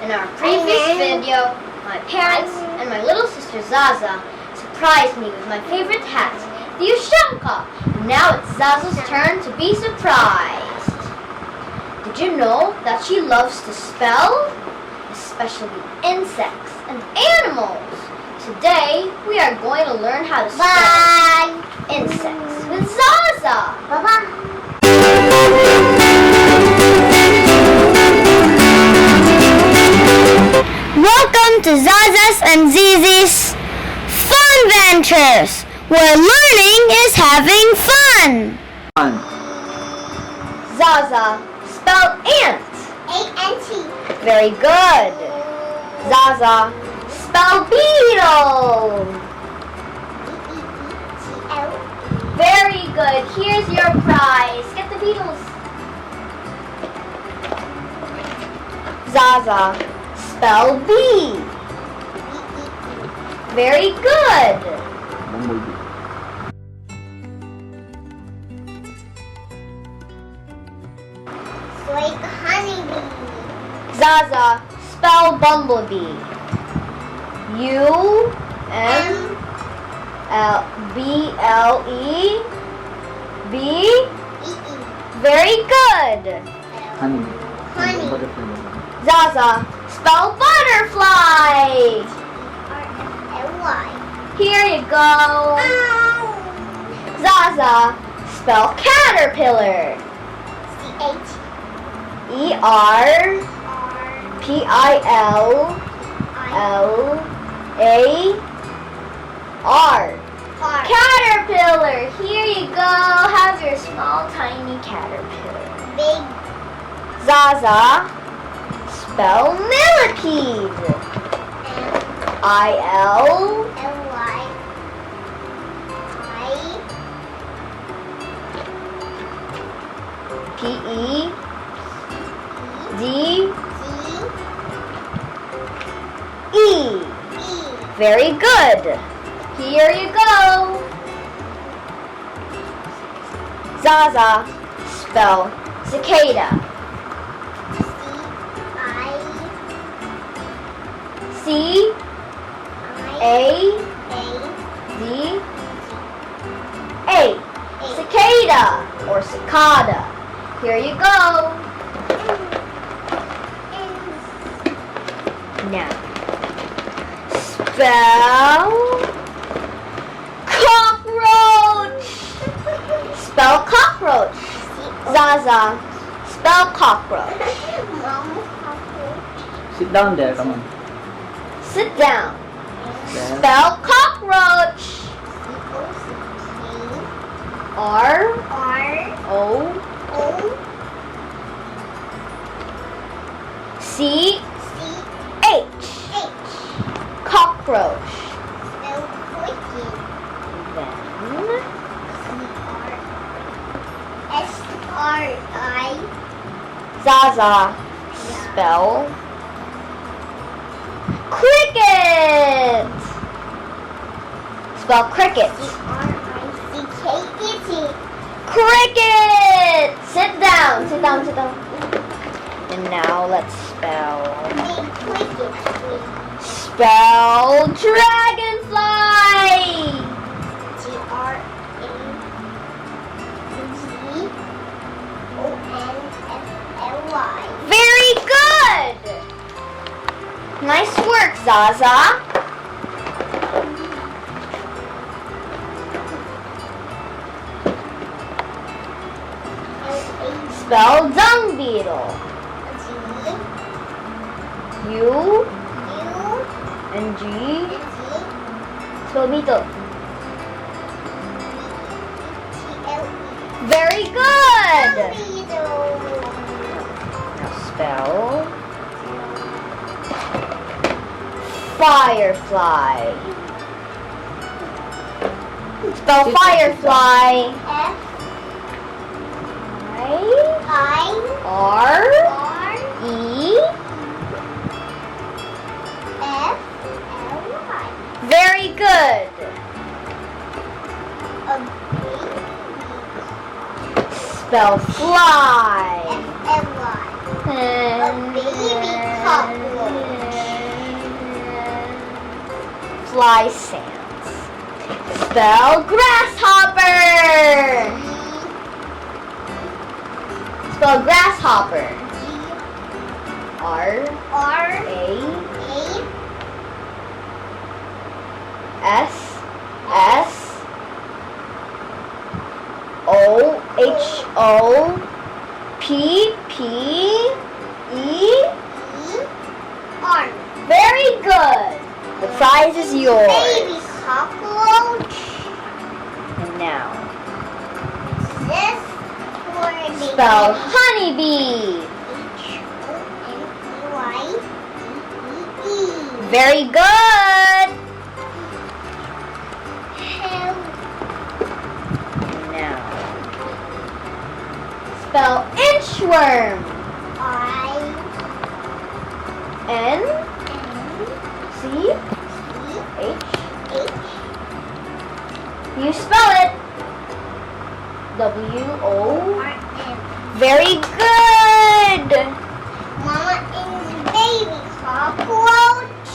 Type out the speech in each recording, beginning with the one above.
In our previous video, my parents and my little sister Zaza surprised me with my favorite hat, the Ushanka. Now it's Zaza's turn to be surprised. Did you know that she loves to spell? Especially insects and animals. Today, we are going to learn how to spell insects with Zaza. Bye-bye. Welcome to Zaza's and Zizi's Fun Ventures, where learning is having fun. Zaza, spell ant. A-N-T. Very good. Zaza, spell beetle. B-E-E-T-L. Very good. Here's your prize. Get the beetles. Zaza, spell bee. B-E-E. Very good. It's like honeybee. Zaza, spell bumblebee. U-M-B-L-E. B. E-E. Very good. Honey. Zaza, spell butterfly. R-F-L-Y. Here you go. Zaza, spell caterpillar. C-H. E-R-P-I-L-L-A-R. Caterpillar. Here you go. Have your small, tiny caterpillar. Big. Zaza, spell millipede. I-L. L-Y. I. P-E. D. G. E. E. Very good. Here you go. Zaza, spell cicada. C. C-A-D-A. Cicada or cicada. Here you go. Now, spell cockroach. Spell cockroach. Zaza, spell cockroach. Sit down there, come on. Sit down. Spell cockroach. R-O-C-H. Cockroach. Then S-R-I. Zaza, spell cricket. Spell cricket. C-R-I-C-K-E-T. Cricket. Sit down. Sit down. Sit down. And now let's spell. Spell dragonfly. G-R-A-G-O-N-F-L-Y. Very good. Nice work, Zaza. Spell dung beetle. U and G. Spell beetle. Very good. Now spell firefly. Spell firefly. F-L-Y. Very good. Spell fly. F-L-Y. A baby cockroach. fly sands. Spell grasshopper. Spell grasshopper. R A S S O H O P P E R. Very good. The prize is yours. Baby cockroach. And now This for the spell honeybee. H-O-N-E-Y-E-E. Very good. Help. And now spell inchworm. N C H. You spell it. W O. Very good. Mama is baby cockroach.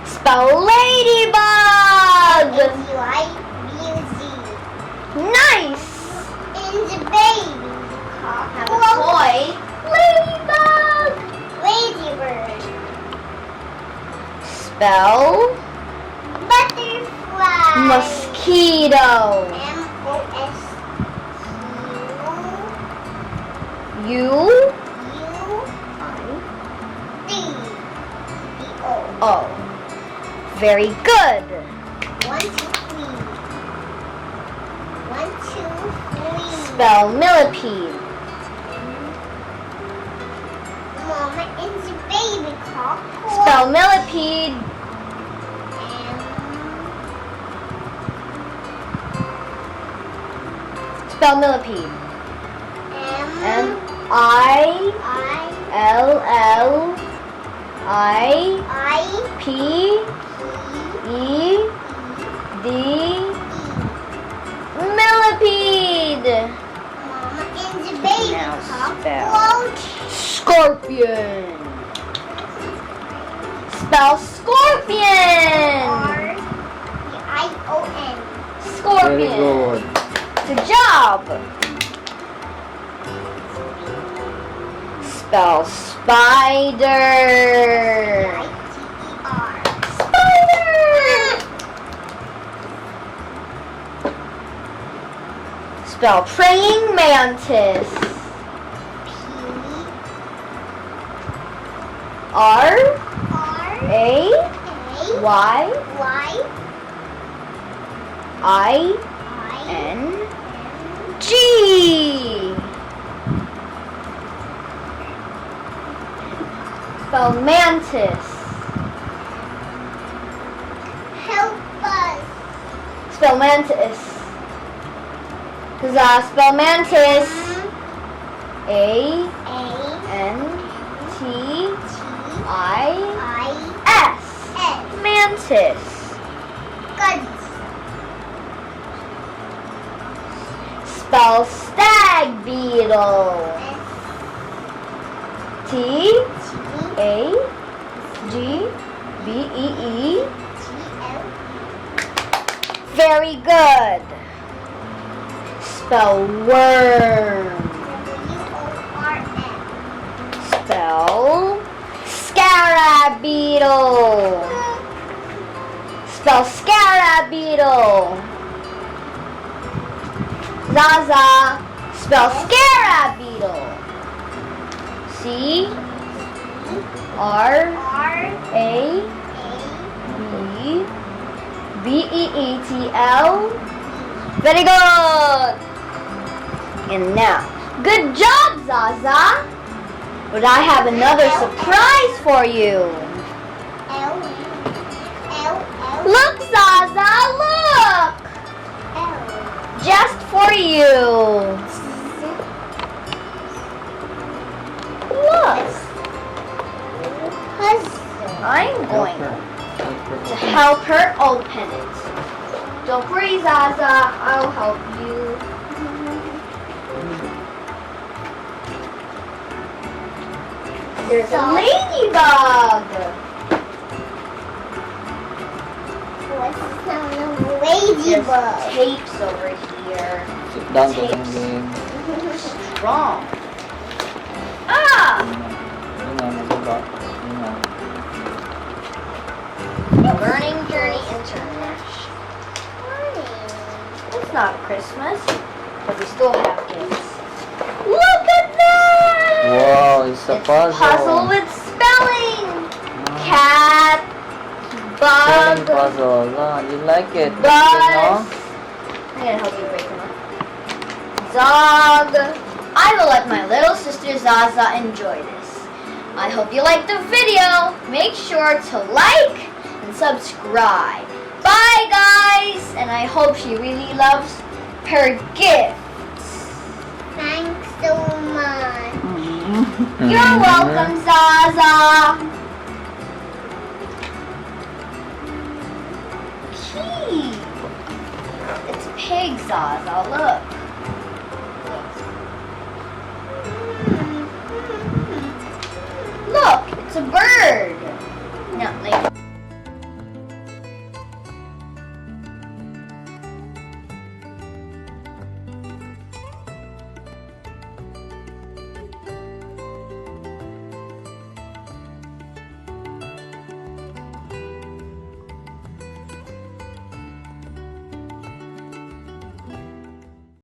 Spell ladybug. L-A-D-Y-B-U-Z. Nice. In the baby Have a cockroach. toy. Ladybug. Ladybird. Spell Butterfly. mosquito. M-O-S-Q-U-D-O. U O. Very good. 1, 2, 3. 1, 2, 3. Spell millipede. Mama is a baby cockroach. Spell millipede. Spell millipede. M I L L I P E D. Millipede. Mama is a baby Now cockroach. Scorpion. Spell scorpion. R-I-O-N. Scorpion. Very good. Good job. Spell spider. I-T-E-R. Spider. Spell praying mantis. R A Y I N G. Spell mantis. Help us. Spell mantis. Spell mantis. A N T I S. Mantis. Good. Spell stag beetle. T A G B E E. Very good. Spell worm. Spell scarab beetle. Spell scarab beetle. Zaza. Spell scarab beetle. C R A B E E T L. Very good. And now, good job, Zaza. But I have another surprise for you. Look, Zaza, look! Just for you. Look. I'm going to help her open it. Don't worry, Zaza. I'll help you. There's a ladybug. ladybug. There's tapes over here. Sit down to Tapes. game. Strong. Ah! Yun nga, diba? Yun nga. Learning Journey International. It's not Christmas, but we still have gifts. Look at that! Wow, it's a It's puzzle. with spelling. Ah, Cat, spelling bug, puzzle. Ah, you like it? You bus. know? I'm gonna help you break them up. Dog. I will let my little sister Zaza enjoy this. I hope you liked the video. Make sure to like and subscribe. Bye, guys! And I hope she really loves her gifts. Thanks so much. You're welcome, Zaza. Key. It's pig, Zaza. Look.